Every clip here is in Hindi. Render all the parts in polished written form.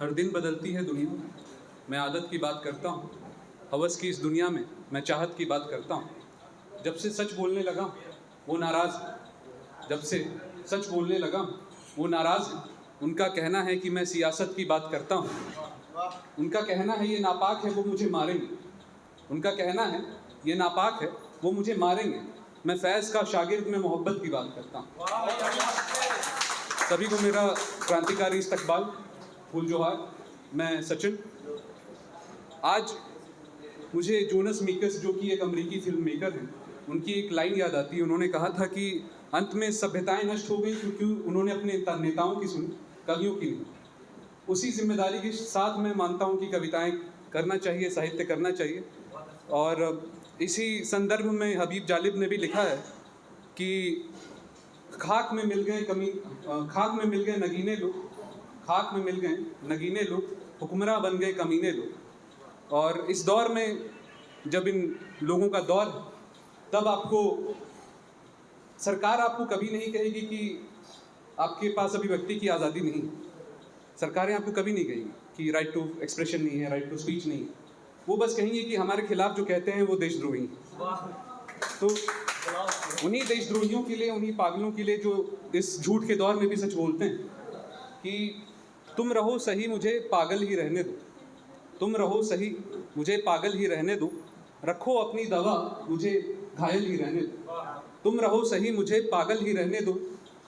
हर दिन बदलती है दुनिया, मैं आदत की बात करता हूँ। हवस की इस दुनिया में मैं चाहत की बात करता हूँ। जब से सच बोलने लगा वो नाराज़ है, जब से सच बोलने लगा वो नाराज़ है। उनका कहना है कि मैं सियासत की बात करता हूँ। उनका कहना है ये नापाक है, वो मुझे मारेंगे। उनका कहना है ये नापाक है, वो मुझे मारेंगे। मैं फैज़ का शागिर्द, में मोहब्बत की बात करता हूँ। सभी को मेरा क्रांतिकारी इस्तकबाल, फूल जोहार। मैं सचिन। आज मुझे जोनस मीकस, जो कि एक अमेरिकी फिल्म मेकर हैं, उनकी एक लाइन याद आती है। उन्होंने कहा था कि अंत में सभ्यताएं नष्ट हो गई क्योंकि उन्होंने अपने नेताओं की सुनी, कवियों की नहीं। उसी जिम्मेदारी के साथ मैं मानता हूँ कि कविताएं करना चाहिए, साहित्य करना चाहिए। और इसी संदर्भ में हबीब जालिब ने भी लिखा है कि खाक में मिल गए नगीने लोग, खाक में मिल गए नगीने लोग, हुक्मरां बन गए कमीने लोग। और इस दौर में जब इन लोगों का दौर, तब आपको सरकार आपको कभी नहीं कहेगी कि आपके पास अभिव्यक्ति की आज़ादी नहीं है। सरकारें आपको कभी नहीं कहेंगी कि राइट टू एक्सप्रेशन नहीं है, राइट टू स्पीच नहीं है। वो बस कहेंगे कि हमारे खिलाफ जो कहते हैं वो देशद्रोही हैं। तो उन्हीं देशद्रोहियों के लिए, उन्हीं पागलों के लिए जो इस झूठ के दौर में भी सच बोलते हैं कि तुम रहो सही, मुझे पागल ही रहने दो। तुम रहो सही, मुझे पागल ही रहने दो। रखो अपनी दवा, मुझे घायल ही रहने दो। तुम रहो सही, मुझे पागल ही रहने दो।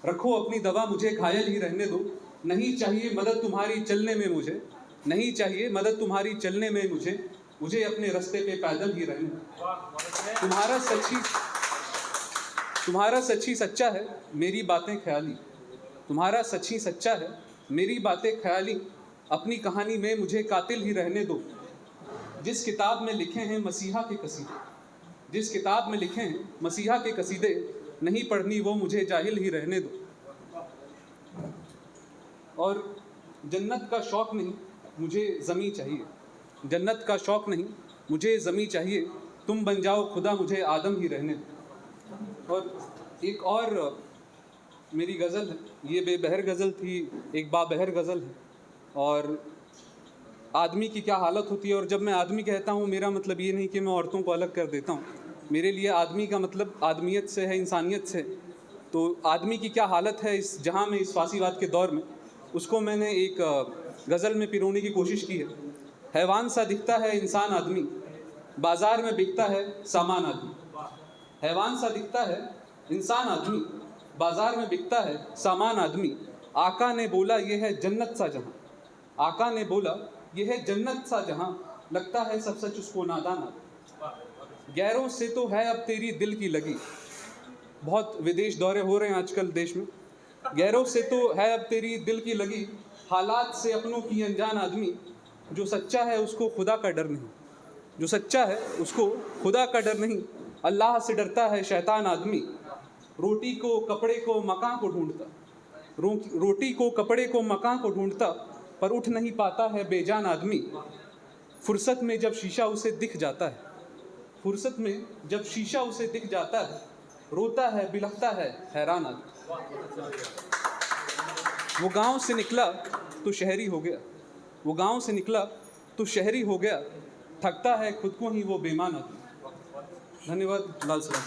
रखो अपनी दवा, मुझे घायल ही रहने दो। नहीं चाहिए मदद तुम्हारी चलने में मुझे, नहीं चाहिए मदद तुम्हारी चलने में मुझे अपने रास्ते पे पैदल ही रहने दो। तुम्हारा सच्ची सच्चा है, मेरी बातें ख्याली। तुम्हारा सच्ची सच्चा है, मेरी बातें ख्याली। अपनी कहानी में मुझे कातिल ही रहने दो। जिस किताब में लिखे हैं मसीहा के कसीदे, जिस किताब में लिखे हैं मसीहा के कसीदे, नहीं पढ़नी वो मुझे जाहिल ही रहने दो। और जन्नत का शौक़ नहीं, मुझे ज़मी चाहिए। जन्नत का शौक़ नहीं, मुझे ज़मी चाहिए। तुम बन जाओ खुदा, मुझे आदम ही रहने दो। और एक और मेरी गज़ल है, ये बेबहर गज़ल थी, एक बाबहर गज़ल है। और आदमी की क्या हालत होती है, और जब मैं आदमी कहता हूँ, मेरा मतलब ये नहीं कि मैं औरतों को अलग कर देता हूँ। मेरे लिए आदमी का मतलब आदमियत से है, इंसानियत से। तो आदमी की क्या हालत है इस जहाँ में, इस फासीवाद के दौर में, उसको मैंने एक गज़ल में पिरोने की कोशिश की है। हैवान सा दिखता है इंसान आदमी, बाज़ार में बिकता है सामान आदमी। हैवान सा दिखता है इंसान आदमी, बाज़ार में बिकता है सामान आदमी। आका ने बोला ये है जन्नत सा जहाँ, आका ने बोला ये है जन्नत सा जहाँ, लगता है सब सच उसको नादान आदमी। गैरों से तो है अब तेरी दिल की लगी, बहुत विदेश दौरे हो रहे हैं आजकल देश में। गैरों से तो है अब तेरी दिल की लगी, हालात से अपनों की अनजान आदमी। जो सच्चा है उसको खुदा का डर नहीं, जो सच्चा है उसको खुदा का डर नहीं। अल्लाह से डरता है शैतान आदमी। रोटी को कपड़े को मकान को ढूंढता, रोटी को कपड़े को मकान को ढूंढता, पर उठ नहीं पाता है बेजान आदमी। फुर्सत में जब शीशा उसे दिख जाता है, फुर्सत में जब शीशा उसे दिख जाता है, रोता है बिलखता है हैरान आदमी। वो गांव से निकला तो शहरी हो गया, वो गांव से निकला तो शहरी हो गया। थकता है खुद को ही वो बेईमान आदमी। धन्यवाद। लाल सलाम।